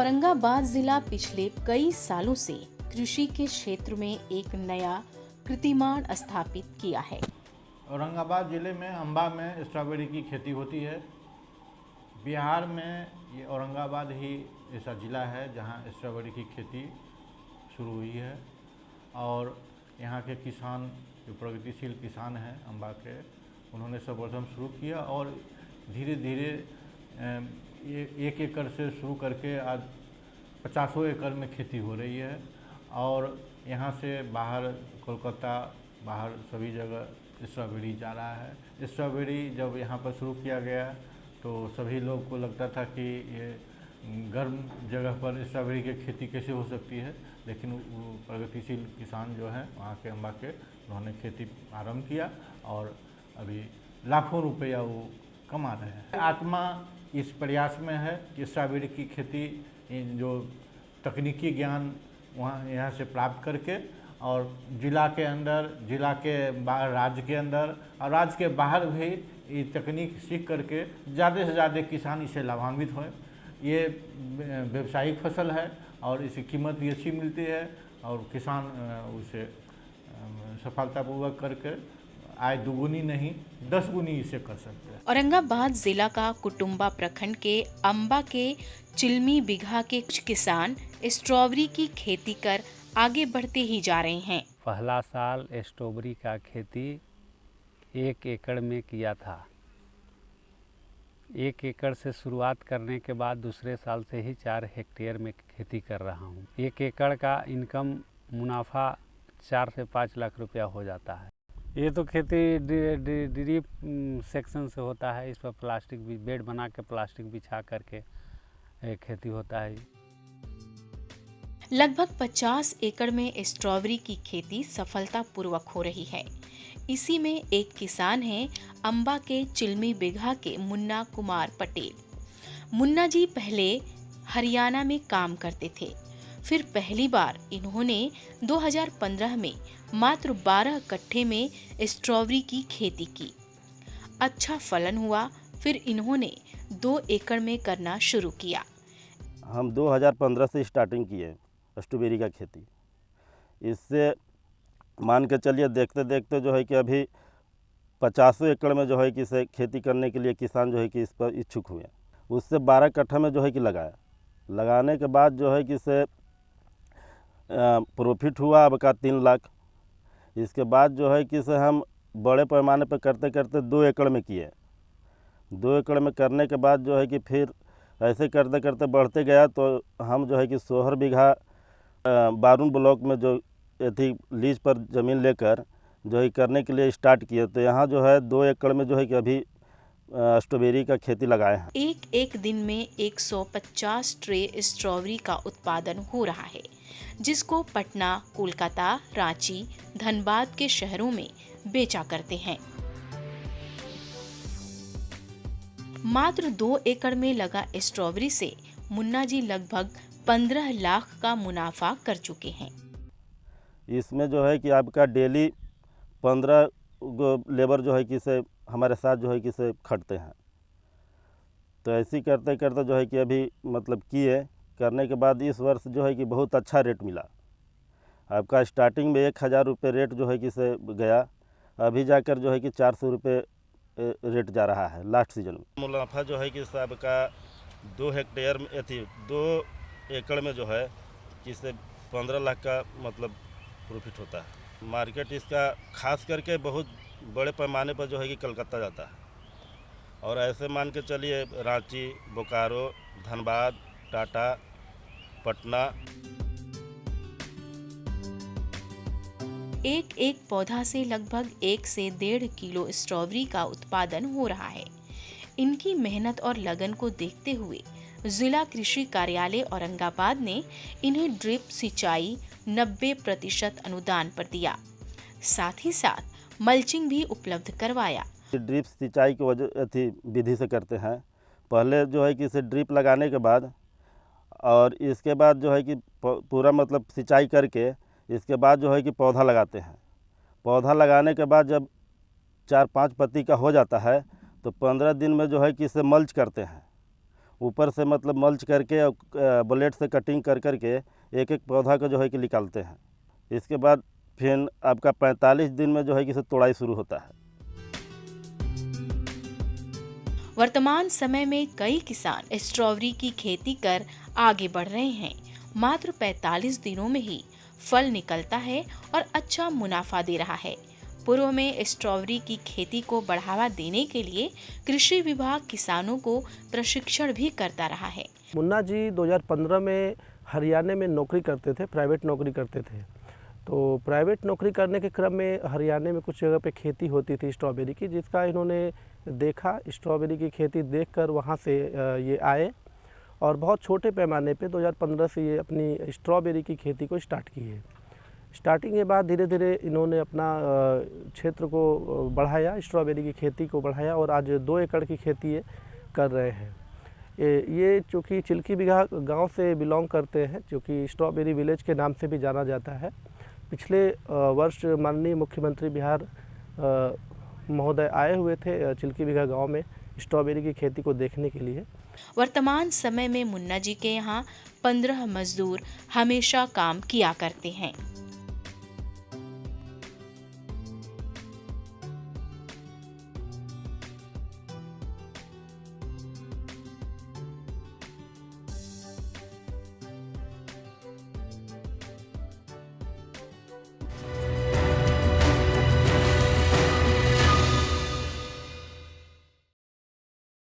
औरंगाबाद जिला पिछले कई सालों से कृषि के क्षेत्र में एक नया कीर्तिमान स्थापित किया है। औरंगाबाद ज़िले में अम्बा में स्ट्रॉबेरी की खेती होती है। बिहार में ये औरंगाबाद ही ऐसा ज़िला है जहाँ स्ट्रॉबेरी की खेती शुरू हुई है और यहाँ के किसान जो प्रगतिशील किसान हैं अम्बा के, उन्होंने सर्वप्रथम शुरू किया और धीरे धीरे ये 1 एकड़ से शुरू करके आज 50 एकड़ में खेती हो रही है और यहाँ से बाहर कोलकाता, बाहर सभी जगह स्ट्रॉबेरी जा रहा है। स्ट्रॉबेरी जब यहाँ पर शुरू किया गया तो सभी लोग को लगता था कि ये गर्म जगह पर स्ट्रॉबेरी की खेती कैसे हो सकती है, लेकिन वो प्रगतिशील किसान जो हैं वहाँ के अम्बा के, उन्होंने खेती आरंभ किया और अभी लाखों रुपया वो कमा रहे हैं। आत्मा इस प्रयास में है कि स्ट्रॉबेरी की खेती जो तकनीकी ज्ञान वहाँ यहाँ से प्राप्त करके और जिला के अंदर, जिला के बाहर, राज्य के अंदर और राज्य के बाहर भी ये तकनीक सीख करके ज़्यादा से ज़्यादा किसान इससे लाभान्वित हों। ये व्यावसायिक फसल है और इसकी कीमत भी अच्छी मिलती है और किसान उसे सफलतापूर्वक करके आय दुगुनी नहीं 10 गुनी इसे कर सकते हैं। औरंगाबाद जिला का कुटुम्बा प्रखंड के अम्बा के चिल्मी बिघा के कुछ किसान स्ट्रॉबेरी की खेती कर आगे बढ़ते ही जा रहे हैं। पहला साल स्ट्रॉबेरी का खेती 1 एकड़ में किया था। 1 एकड़ से शुरुआत करने के बाद दूसरे साल से ही 4 हेक्टेयर में खेती कर रहा हूँ। 1 एकड़ का इनकम मुनाफा 4 से 5 लाख रुपया हो जाता है। ये तो खेती ड्रिप सेक्शन से होता है। इस पर प्लास्टिक भी बेड बना के प्लास्टिक बिछा करके खेती होता है। लगभग 50 एकड़ में स्ट्रॉबेरी की खेती सफलतापूर्वक हो रही है। इसी में एक किसान हैं अम्बा के चिल्मी बिघा के मुन्ना कुमार पटेल। मुन्ना जी पहले हरियाणा में काम करते थे, फिर पहली बार इन्होंने 2015 में मात्र 12 कट्ठे में स्ट्रॉबेरी की खेती की। अच्छा फलन हुआ, फिर इन्होंने 2 एकड़ में करना शुरू किया। हम 2015 से स्टार्टिंग किए स्ट्रॉबेरी का खेती। इससे मान के चलिए देखते देखते जो है कि अभी 50 एकड़ में जो है कि इसे खेती करने के लिए किसान जो है कि इस पर इच्छुक हुए। उससे 12 कट्ठा में जो है कि लगाया। लगाने के बाद जो है कि इसे प्रॉफिट हुआ अब का 3 लाख। इसके बाद जो है कि इसे हम बड़े पैमाने पर करते करते 2 एकड़ में किए। 2 एकड़ में करने के बाद जो है कि फिर ऐसे करते करते बढ़ते गया तो हम जो है कि 16 बीघा बारून ब्लॉक में जो थी लीज पर ज़मीन लेकर जो है करने के लिए स्टार्ट किए। तो यहाँ जो है 2 एकड़ में जो है कि अभी स्ट्रॉबेरी का खेती लगाए हैं। एक दिन में 150 ट्रे स्ट्रॉबेरी का उत्पादन हो रहा है, जिसको पटना, कोलकाता, रांची, धनबाद के शहरों में बेचा करते हैं। मात्र 2 एकड़ में लगा स्ट्रॉबेरी से मुन्ना जी लगभग 15 लाख का मुनाफा कर चुके हैं। इसमें जो है कि आपका डेली 15 लेबर जो है कि से हमारे साथ जो है कि से खटते हैं। तो ऐसे करते करते जो है कि अभी मतलब किए, करने के बाद इस वर्ष जो है कि बहुत अच्छा रेट मिला। आपका स्टार्टिंग में 1000 रुपये रेट जो है कि से गया, अभी जाकर जो है कि 400 रुपये रेट जा रहा है लास्ट सीजन में। मुनाफा जो है कि आपका 2 हेक्टेयर में 2 एकड़ में जो है कि से 15 लाख का मतलब प्रॉफिट होता है। मार्केट इसका खास करके बहुत बड़े पैमाने पर जो है कि कलकत्ता जाता है और ऐसे मान के चलिए रांची, बोकारो, धनबाद, टाटा, पटना। एक पौधा से लगभग 1 से 1.5 किलो स्ट्रॉबेरी का उत्पादन हो रहा है। इनकी मेहनत और लगन को देखते हुए जिला कृषि कार्यालय औरंगाबाद ने इन्हें ड्रिप सिंचाई 90% अनुदान पर दिया। साथ ही साथ मल्चिंग भी उपलब्ध करवाया। ड्रिप सिंचाई की वजह विधि से करते हैं। पहले जो है कि इसे ड्रिप लगाने के बाद और इसके बाद जो है कि पूरा मतलब सिंचाई करके इसके बाद जो है कि पौधा लगाते हैं। पौधा लगाने के बाद जब 4-5 पत्ती का हो जाता है तो 15 दिन में जो है कि इसे मल्च करते हैं। ऊपर से मतलब मल्च करके और ब्लेड से कटिंग कर करके एक एक पौधा को जो है कि निकालते हैं। इसके बाद फिर आपका 45 दिन में जो है कि इसे तोड़ाई शुरू होता है। वर्तमान समय में कई किसान स्ट्रॉबेरी की खेती कर आगे बढ़ रहे हैं। मात्र 45 दिनों में ही फल निकलता है और अच्छा मुनाफा दे रहा है। पूर्व में स्ट्रॉबेरी की खेती को बढ़ावा देने के लिए कृषि विभाग किसानों को प्रशिक्षण भी करता रहा है। मुन्ना जी 2015 में हरियाणा में नौकरी करते थे, प्राइवेट नौकरी करते थे। तो प्राइवेट नौकरी करने के क्रम में हरियाणा में कुछ जगह पे खेती होती थी स्ट्रॉबेरी की, जिसका इन्होंने देखा। स्ट्रॉबेरी की खेती देखकर वहाँ से ये आए और बहुत छोटे पैमाने पे 2015 से ये अपनी स्ट्रॉबेरी की खेती को स्टार्ट की है। स्टार्टिंग के बाद धीरे धीरे इन्होंने अपना क्षेत्र को बढ़ाया, स्ट्रॉबेरी की खेती को बढ़ाया और आज 2 एकड़ की खेती ये कर रहे हैं। ये चूँकि चिल्की बिघा गांव से बिलोंग करते हैं, चूँकि स्ट्रॉबेरी विलेज के नाम से भी जाना जाता है। पिछले वर्ष माननीय मुख्यमंत्री बिहार महोदय आए हुए थे चिल्की बिघा गांव में स्ट्रॉबेरी की खेती को देखने के लिए। वर्तमान समय में मुन्ना जी के यहाँ 15 मजदूर हमेशा काम किया करते हैं।